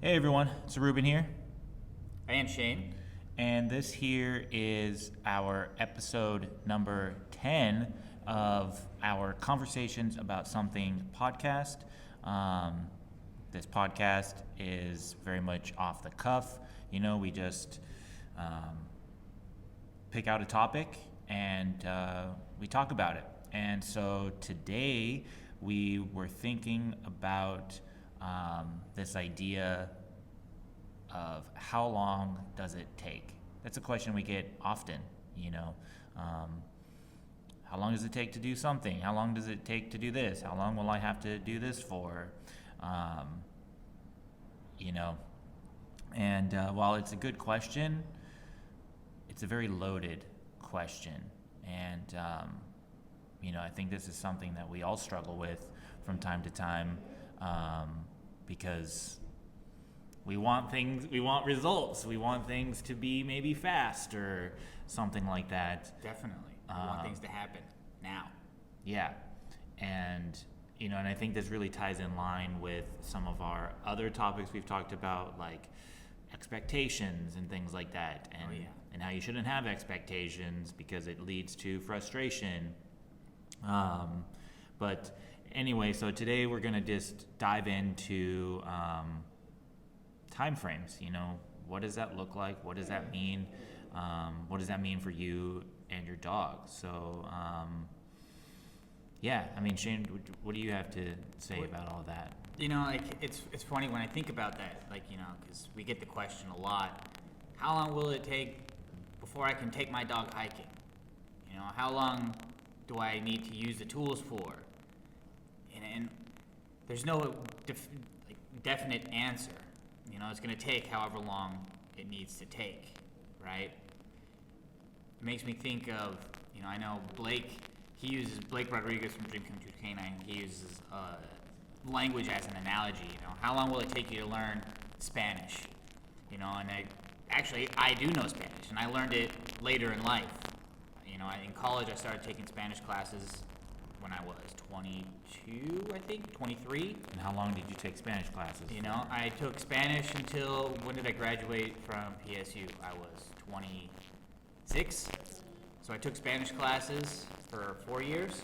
Hey everyone, it's Ruben here, And Shane. and this here is our episode number 10 of our Conversations About Something podcast. Um, this podcast is very much off the cuff. We just um, pick out a topic and we talk about it. And so today we were thinking about this idea of how long does it take? That's a question we get often, How long does it take to do something? How long does it take to do this? How long will I have to do this for? Um, you know, and while it's a good question, it's a very loaded question. And, I think this is something that we all struggle with from time to time because we want results. We want things to be maybe fast or something like that. Definitely. I want things to happen now. Yeah. And, and I think this really ties in line with some of our other topics we've talked about, like expectations and things like that. And how you shouldn't have expectations because it leads to frustration. But anyway, so today we're going to just dive into time frames. What does that look like? What does that mean? What does that mean for you and your dog? So, Shane, what do you have to say about all that? It's funny when I think about that, because we get the question a lot. How long will it take before I can take my dog hiking? How long do I need to use the tools for? And there's no definite answer. It's going to take however long it needs to take, right? It makes me think of, I know Blake Rodriguez from Dream Come True Canine, he uses language as an analogy. How long will it take you to learn Spanish? And I do know Spanish, and I learned it later in life. In college I started taking Spanish classes when I was 22, I think, 23. And how long did you take Spanish classes? I took Spanish until, when did I graduate from PSU? I was 26. So I took Spanish classes for 4 years.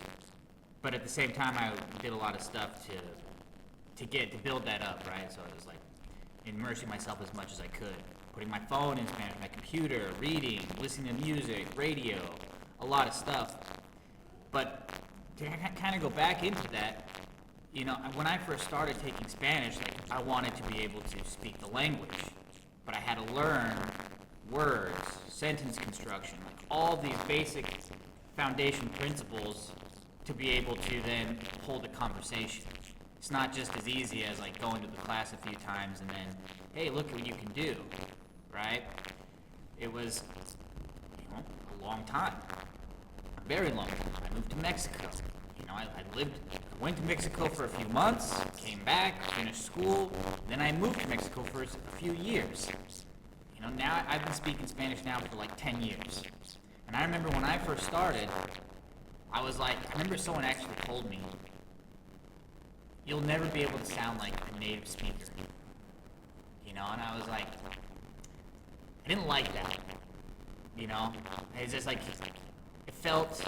But at the same time, I did a lot of stuff to build that up, right? So I was immersing myself as much as I could. Putting my phone in Spanish, my computer, reading, listening to music, radio, a lot of stuff. But to kind of go back into that, when I first started taking Spanish, I wanted to be able to speak the language, but I had to learn words, sentence construction, all these basic foundation principles to be able to then hold a conversation. It's not just as easy as going to the class a few times and then, hey, look at what you can do, right? It was, a long time. A very long time. I moved to Mexico. I went to Mexico for a few months, came back, finished school, then I moved to Mexico for a few years. Now I've been speaking Spanish now for 10 years. And I remember when I first started, I remember someone actually told me, you'll never be able to sound like a native speaker. And I was like, I didn't like that. It's just it felt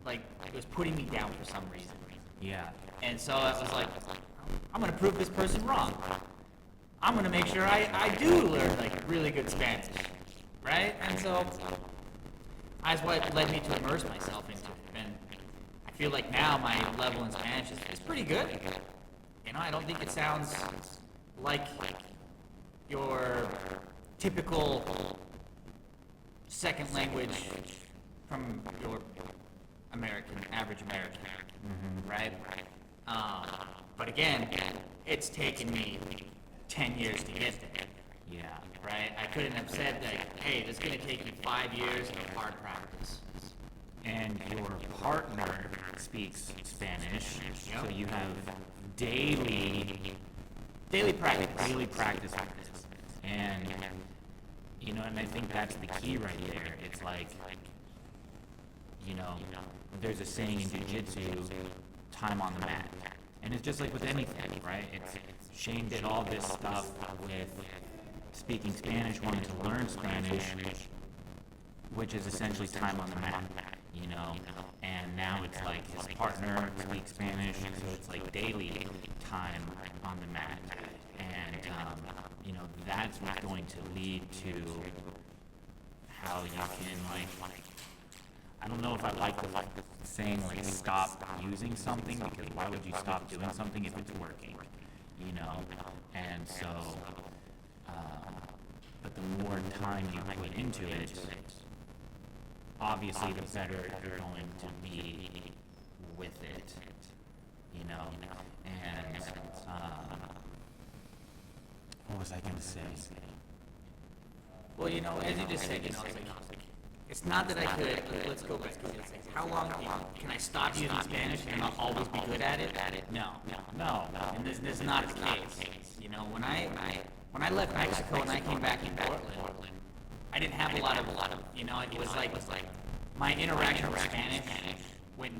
like it was putting me down for some reason. Yeah. And so I was like, I'm going to prove this person wrong. I'm going to make sure I do learn really good Spanish, right? And so that's what led me to immerse myself into it. And I feel like now my level in Spanish is pretty good. I don't think it sounds like your typical second language from your average American, right? But again, it's taken me 10 years to get there. Yeah. Right? I couldn't have said hey, this is going to take me 5 years of hard practice. And your partner speaks Spanish, Yep. so you have daily practice. Daily practice with this. And, and I think that's the key right there. It's there's a saying in jiu-jitsu, time on the mat. And it's just like with anything, right? Shane did all this stuff with speaking Spanish, wanting to learn Spanish, which is essentially time on the mat, you know. And now it's like his partner speaks Spanish, so it's like daily time on the mat. And, you know, that's what's going to lead to how you can, like, I don't know if I like the saying, like, stop using something, because why would you stop doing something if it's working, you know? And so, but the more time you put into it, obviously the better you're going to be with it, you know? And, what was I going to say? Well, you know, as you just said, you know, it's not that I could, let's go back. How long can I stop using Spanish and I'll always be good at it? No. And this is not the case. You know, when I left Mexico and I came back in Portland, I didn't have a lot of, you know, it was like my interaction with Spanish went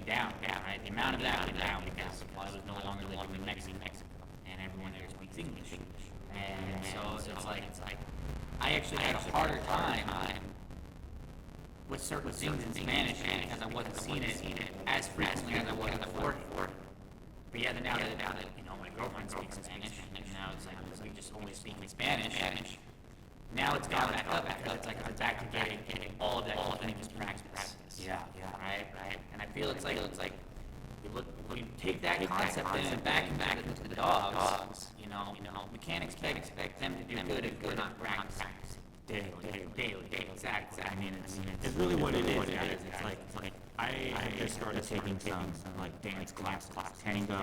down, right? The amount of that went down because I was no longer living in Mexico, and everyone there speaks English. And so it's like I actually had a harder time with certain things in Spanish because I wasn't seeing it as frequently as I was before. But yeah, now that you know my girlfriend speaks Spanish, and now it's like we just always speak in Spanish. Now it's gone back up because it's like I'm back to getting all of that continuous practice. Yeah. Right. And I feel it's like you take that concept and back into the dogs. You know, we can't expect them to do good if we're not practicing daily. Exactly. I mean, it's really what it is, guys. It's like I just started taking some like dance classes, tango.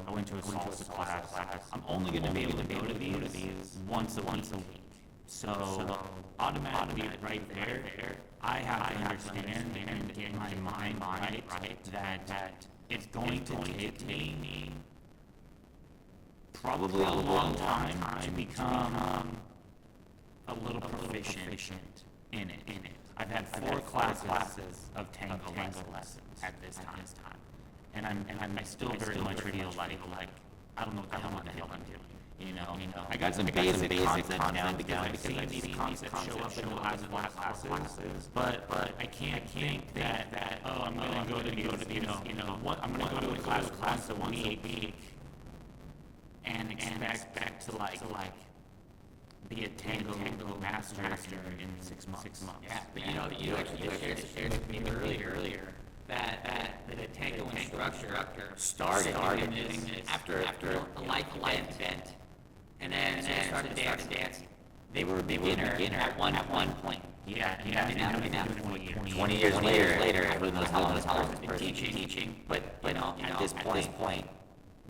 I went to a salsa class. I'm only going to be able to go to these once a week. So automatically, right there, I have to understand and get my mind right that it's going to take me probably a long time to become a little proficient in it. I've had 4 classes of tango lessons at this time, and I still very much feel like I don't know what the hell I'm doing. You know, I got some basic concepts down because I've seen these concepts show up in the last classes, but I can't think that I'm gonna go to these, I'm gonna go to a class once a week and expect to like be a tango master in 6 months. Yeah, but you actually shared with me earlier that the tango instructor started doing this after a life event. And then they started dancing. They were a beginner at one point. Yeah. And now 20 years later, who knows how long has been teaching. But at this point,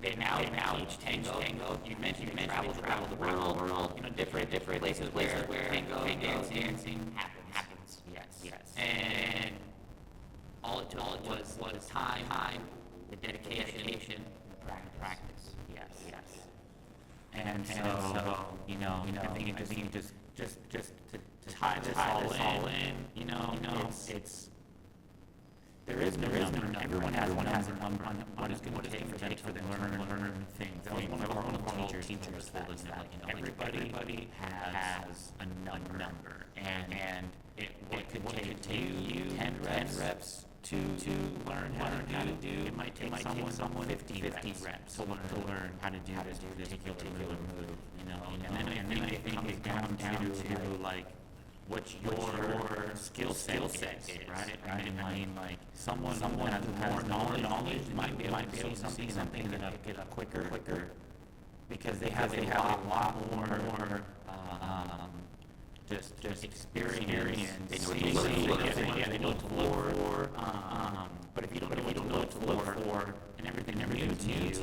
they now teach tango. You mentioned travel the world. Different places where tango dancing happens. Yes. And all it took was time, the dedication, practice. Yes. And so I think just to tie this all in, it's there is no number. Everyone has a number on what it's going to take for them to learn things. That was one of our teachers told us that everybody has a number, and it could take you 10 reps to learn how to do. It might take someone 50 reps to learn how to do this particular move, And then I think it comes down to like what your skill set is, right? I mean, like someone who has more knowledge might be able to see something that get up quicker because they have a lot more just experience. They know what to look for. But if you don't know what to look for, and everything new to you, it's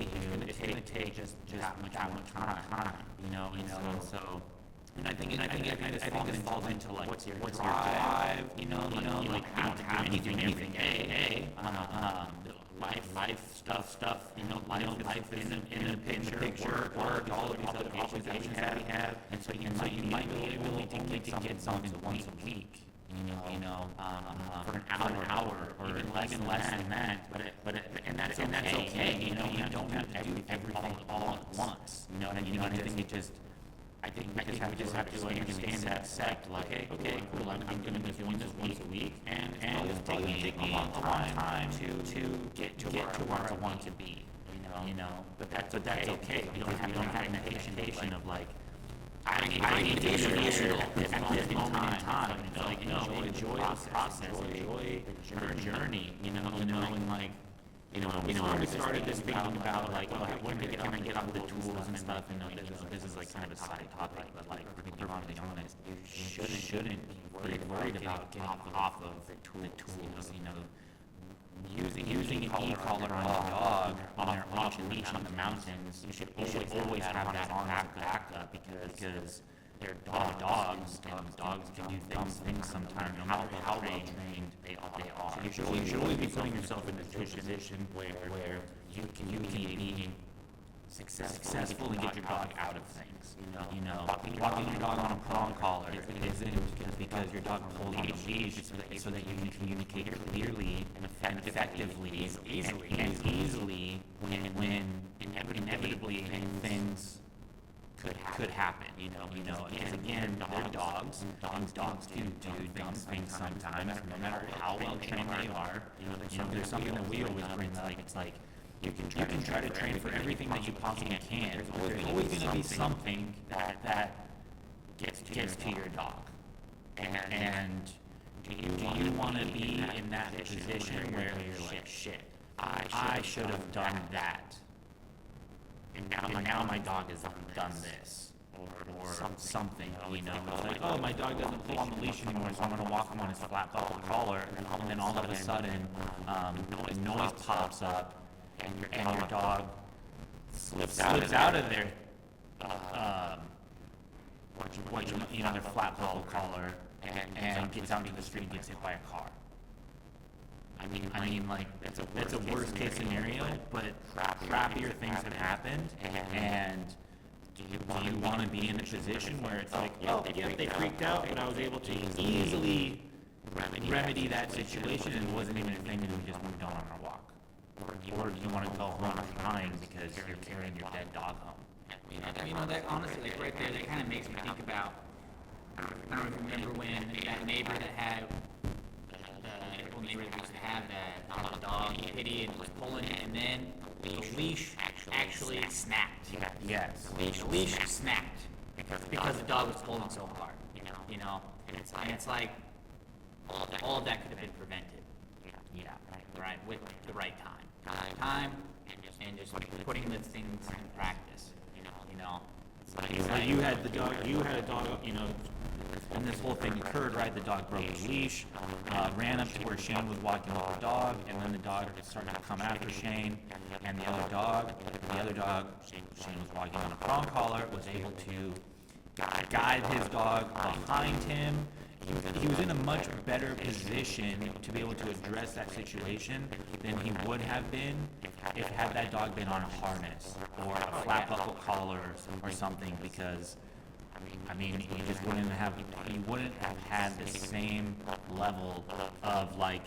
going to take just that much time, And so, and I think it falls into like what's your drive, like how to do anything every day. Life stuff, life in the picture, work, all of these obligations that we have, and so you might be able to get something once a week, for an hour or even less than that. And that's okay. You don't have to do everything all at once. I think we just have to understand that set. Like, okay, cool. I'm going to be doing this once a week, and it's taking me a long time to get to where I want to be. But that's okay. We don't have an expectation of like, I need to be at this moment in time. It's like, no, enjoy the process, enjoy the journey, and like, we started this thinking about like, well, when can I get off the tools and stuff, and this is like kind of a side topic, but like, to be perfectly honest, you shouldn't be worried about getting off of the tools, using an e-collar on a dog off a leash on the mountains. You should always have that on as a backup because they're dogs, and dogs can do dumb things sometimes, no matter how well trained they are. So you should always be putting yourself in a position where you can be successful and get your dog out of things. Walking your dog on a prong collar isn't because your dog pulls on the leash so that you can communicate clearly and effectively and easily when inevitably things could happen, and again, they're dogs, and dogs do dumb things sometimes, no matter how well trained they are. There's something that we always bring up, it's like, you can try to train for everything that you possibly can, but there's always going to be something that gets to your dog. And do you want to be in that position where you're like, shit, I should have done that, and now my dog has done this, or something, it's like, oh, my dog doesn't pull on the leash anymore, so I'm going to walk him on his flat collar, and then all of a sudden, a noise pops up, and your dog slips out of their, their flat collar, and gets out into the street and gets hit by a car. I mean, like, that's a worst case scenario, but crappier things have happened, and do you want to be in a position where it's like, oh, yeah, they freaked out, but I was able to easily remedy that situation, and it wasn't even a thing, and we just moved on our walk? Or do you want to go home crying because you're carrying your dead dog home? That honestly, like right there, that kind of makes me think about, I don't know if you remember when that neighbor that had, the neighbor that used to have that dog, Kitty, and was pulling it, and then the leash actually snapped. Yes. The leash snapped because the dog was pulling so hard, and it's like, all of that could have been prevented. Yeah. Right, with the right time, and just putting the things in practice. It's like you had a dog, and this whole thing occurred, right? The dog broke his leash, ran up to where Shane was walking with the dog, and then the dog started to come after Shane, and the other dog, Shane was walking on a prong collar, was able to guide his dog behind him. He was in a much better position to be able to address that situation than he would have been if had that dog been on a harness or a flat buckle collar or something, because you just wouldn't have had the same level of like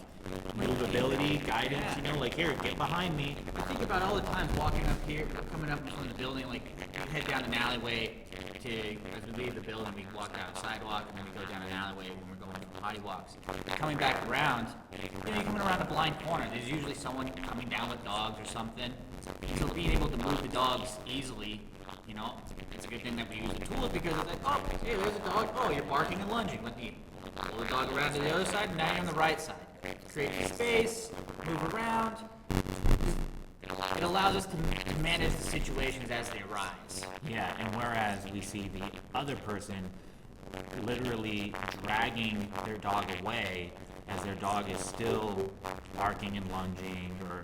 movability, guidance, like, here, get behind me. I think about all the times walking up here, coming up from the building, like, we head down an alleyway as we leave the building, we walk down a sidewalk, and then we go down an alleyway when we're going for potty walks. Coming back around, you're coming around a blind corner, there's usually someone coming down with dogs or something. So being able to move the dogs easily, it's a good thing that we use the tools, because it's like, oh, hey, there's a dog, oh, you're barking and lunging. Let me pull the dog around to the other side, and now you're on the right side. Create space, move around. It allows us to manage the situations as they arise. Yeah, and whereas we see the other person literally dragging their dog away as their dog is still barking and lunging, or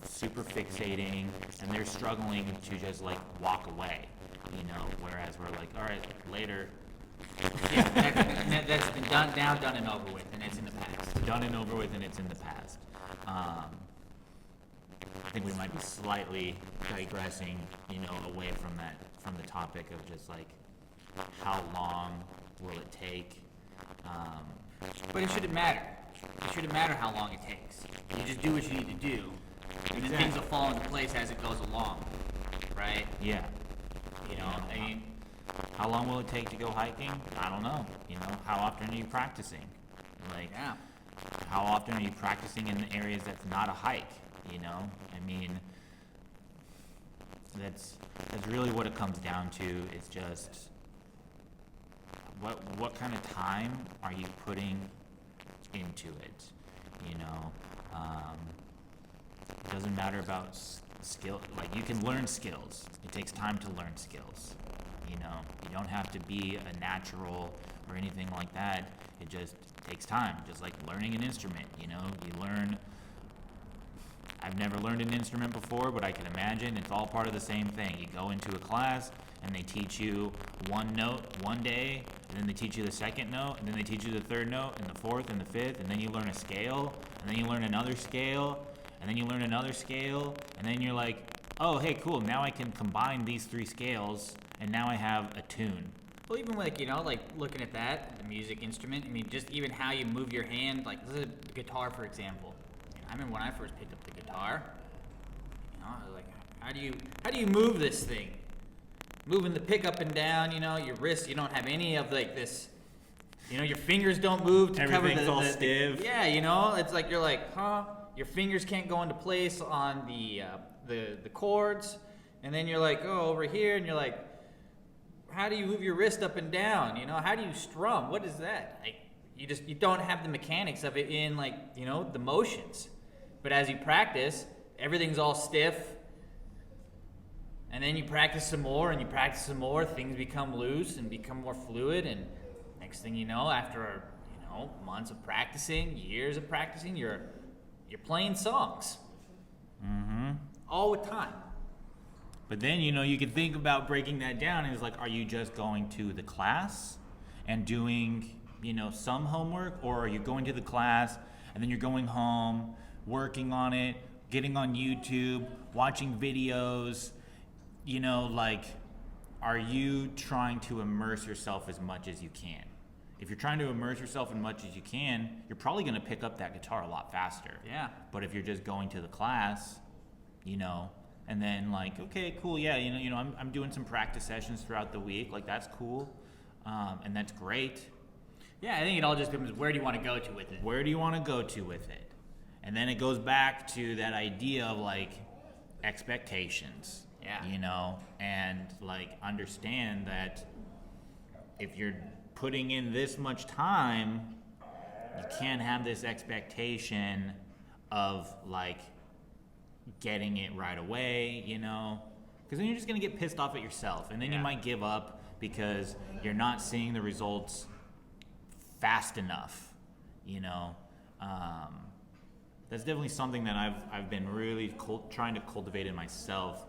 super fixating, and they're struggling to just like walk away, whereas we're like, all right, later. Yeah, that's been done and over with, and it's in the past. Done and over with, and it's in the past. I think we might be slightly digressing, away from the topic of just like, how long will it take? But it shouldn't matter. It shouldn't matter how long it takes. You just do what you need to do, and then things will fall into place as it goes along, right? Yeah. You know, I mean, How long will it take to go hiking? I don't know. You know, how often are you practicing? Like, yeah. how often are you practicing in areas that's not a hike? You know, I mean, that's really what it comes down to. Is just what kind of time are you putting into it? You know, it doesn't matter about skill. Like, you can learn skills. It takes time to learn skills. You know, you don't have to be a natural or anything like that. It just takes time, just like learning an instrument. You know, you learn. I've never learned an instrument before, but I can imagine it's all part of the same thing. You go into a class and they teach you one note one day, and then they teach you the second note, and then they teach you the third note, and the fourth, and the fifth, and then you learn a scale, and then you learn another scale, and then you learn another scale, and then you're like, oh, hey, cool, now I can combine these 3 scales, and now I have a tune. Well, even like, you know, like looking at that, the music instrument, I mean, just even how you move your hand, like this is a guitar, for example. I remember when I first picked up the guitar, you know, I was like, how do you move this thing? Moving the pick up and down, you know, your wrist, you don't have any of like this, you know, your fingers don't move to cover Everything's all stiff. yeah, you know, it's like you're like, huh? Your fingers can't go into place on the chords, and then you're like, oh, over here, and you're like, how do you move your wrist up and down? You know, how do you strum? What is that? Like, you don't have the mechanics of it in, like, you know, the motions. But as you practice, everything's all stiff. And then you practice some more, and you practice some more. Things become loose and become more fluid. And next thing you know, after, you know, months of practicing, years of practicing, you're playing songs. Mm-hmm. All with time. But then, you know, you can think about breaking that down, and it's like, are you just going to the class and doing, you know, some homework, or are you going to the class and then you're going home, working on it, getting on YouTube, watching videos, you know, like, are you trying to immerse yourself as much as you can? If you're trying to immerse yourself as much as you can, you're probably going to pick up that guitar a lot faster. Yeah. But if you're just going to the class, you know, and then like, okay, cool, yeah, you know, I'm doing some practice sessions throughout the week, like that's cool, and that's great. Yeah, I think it all just depends, where do you want to go to with it? Where do you want to go to with it? And then it goes back to that idea of like expectations. Yeah. You know, and like understand that if you're putting in this much time, you can't have this expectation of like getting it right away, you know, because then you're just going to get pissed off at yourself, and then you might give up because you're not seeing the results fast enough, you know. That's definitely something that I've been really trying to cultivate in myself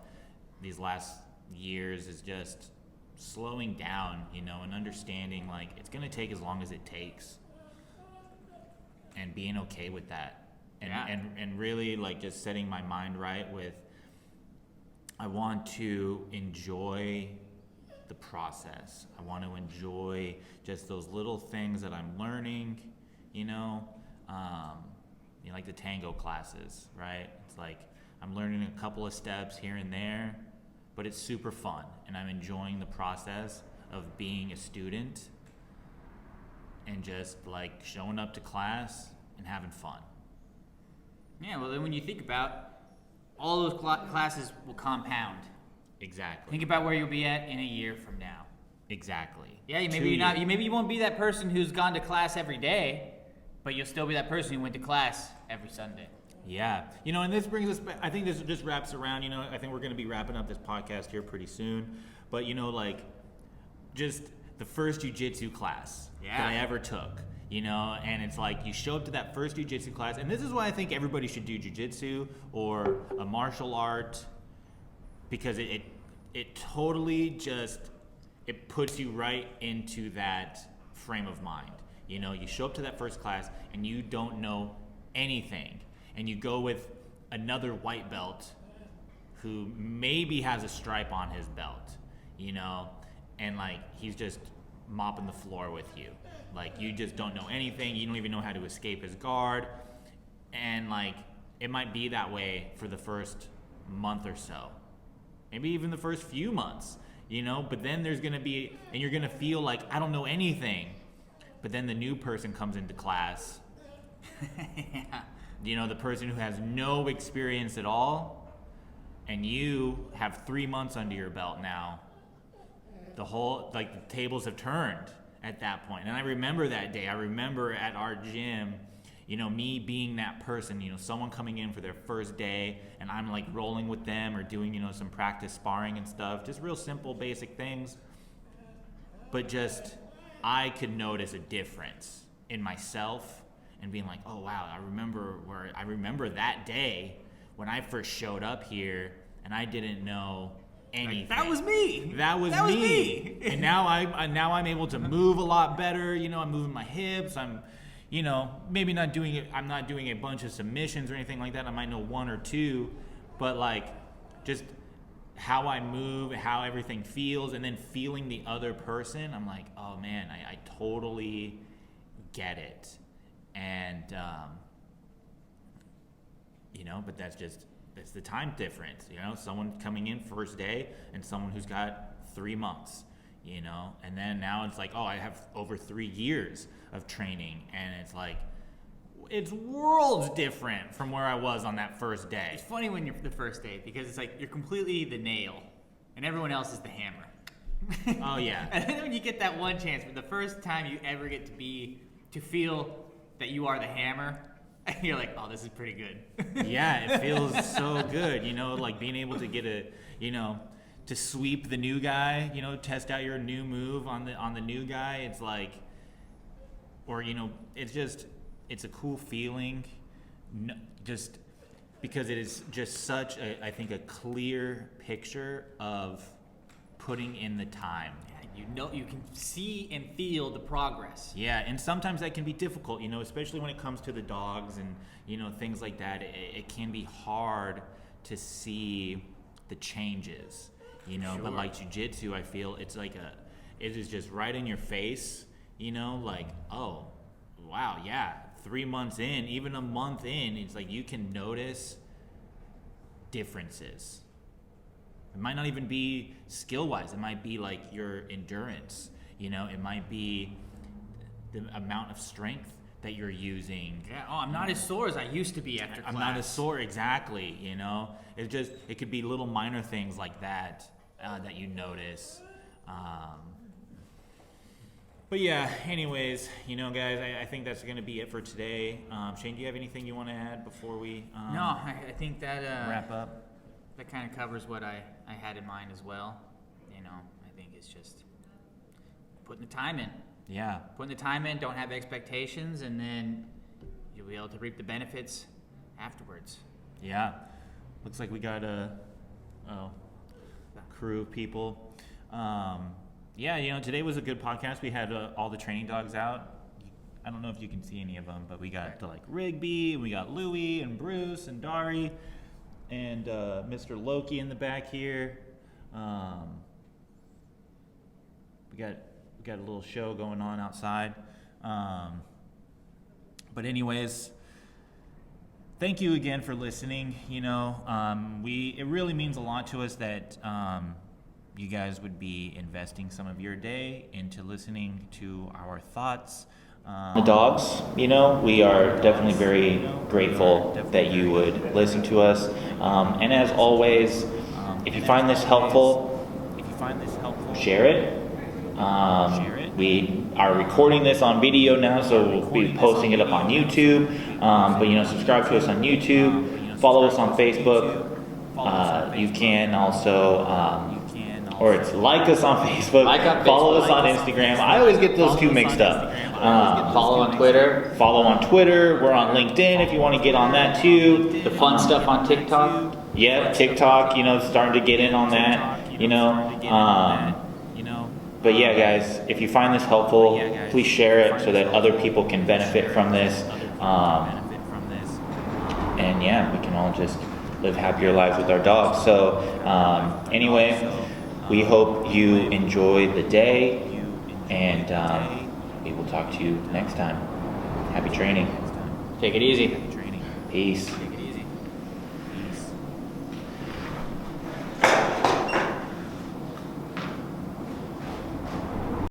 these last years, is just slowing down, you know, and understanding like it's going to take as long as it takes, and being okay with that. And really like just setting my mind right with, I want to enjoy the process. I want to enjoy just those little things that I'm learning, you know, like the tango classes, right? It's like I'm learning a couple of steps here and there, but it's super fun, and I'm enjoying the process of being a student and just like showing up to class and having fun. Yeah, well, then when you think about all those classes will compound. Exactly. Think about where you'll be at in a year from now. Exactly. Yeah, maybe you won't be that person who's gone to class every day, but you'll still be that person who went to class every Sunday. Yeah. You know, and this brings us back, I think this just wraps around, you know, I think we're going to be wrapping up this podcast here pretty soon. But, you know, like, just the first jiu-jitsu class that I ever took, you know, and it's like you show up to that first jiu-jitsu class, and this is why I think everybody should do jiu-jitsu or a martial art, because it totally just, it puts you right into that frame of mind. You know, you show up to that first class and you don't know anything, and you go with another white belt who maybe has a stripe on his belt, you know, and like he's just mopping the floor with you. Like, you just don't know anything. You don't even know how to escape his guard. And, like, it might be that way for the first month or so. Maybe even the first few months, you know? But then there's going to be, and you're going to feel like, I don't know anything. But then the new person comes into class. Yeah. You know, the person who has no experience at all. And you have 3 months under your belt now. The tables have turned at that point. And I remember that day. I remember at our gym, you know, me being that person, you know, someone coming in for their first day and I'm like rolling with them or doing, you know, some practice sparring and stuff. Just real simple, basic things. But just, I could notice a difference in myself and being like, oh wow, I remember that day when I first showed up here and I didn't know anything. Like, that was me. That was me. And now I'm able to move a lot better. You know, I'm moving my hips. I'm, you know, maybe not doing it. I'm not doing a bunch of submissions or anything like that. I might know one or two, but like just how I move, how everything feels, and then feeling the other person. I'm like, oh man, I totally get it. And, you know, but that's the time difference, you know, someone coming in first day and someone who's got 3 months, you know, and then now it's like, oh, I have over 3 years of training, and it's like, it's worlds different from where I was on that first day. It's funny when you're the first day because it's like you're completely the nail and everyone else is the hammer. Oh yeah. And then when you get that one chance, for the first time you ever get to feel that you are the hammer, you're like, oh, this is pretty good. Yeah, it feels so good, you know, like being able to get to sweep the new guy, you know, test out your new move on the new guy. It's like, or, you know, it's a cool feeling, just because it is just such I think a clear picture of putting in the time. You know, you can see and feel the progress. Yeah, and sometimes that can be difficult, you know, especially when it comes to the dogs and, you know, things like that. It can be hard to see the changes, you know, Sure. But like jiu-jitsu, I feel it's like it is just right in your face, you know, like, oh, wow, yeah, 3 months in, even a month in, it's like you can notice differences. It might not even be skill-wise. It might be like your endurance. You know, it might be the amount of strength that you're using. Yeah. Oh, I'm not as sore as I used to be after class. I'm not as sore, exactly. You know, it could be little minor things like that that you notice. But yeah, anyways, you know, guys, I think that's going to be it for today. Shane, do you have anything you want to add before we No, I think that wrap up? That kind of covers what I had in mind as well. You know, I think it's just putting the time in. Yeah. Putting the time in, don't have expectations, and then you'll be able to reap the benefits afterwards. Yeah. Looks like we got a crew of people. Yeah, you know, today was a good podcast. We had all the training dogs out. I don't know if you can see any of them, but we got Rigby, and we got Louie and Bruce and Dari. And Mr. Loki in the back here. We got a little show going on outside. But anyways, thank you again for listening. You know, it really means a lot to us that you guys would be investing some of your day into listening to our thoughts. The dogs, you know, we are definitely very grateful that you would listen to us. And as always, if you find this helpful, share it. We are recording this on video now, so we'll be posting it up on YouTube. But you know, subscribe to us on YouTube, follow us on Facebook. You can also or it's like us on Facebook, follow us on Instagram. I always get those two mixed up. Follow on Twitter. Follow on Twitter. We're on LinkedIn if you want to get on that too. The fun stuff on TikTok. Yeah, TikTok, you know, starting to get in on that, you know. But yeah, guys, if you find this helpful, please share it so that other people can benefit from this. And yeah, we can all just live happier lives with our dogs. So anyway, we hope you enjoy the day. And we will talk to you next time. Happy training. Take it easy. Happy training. Peace.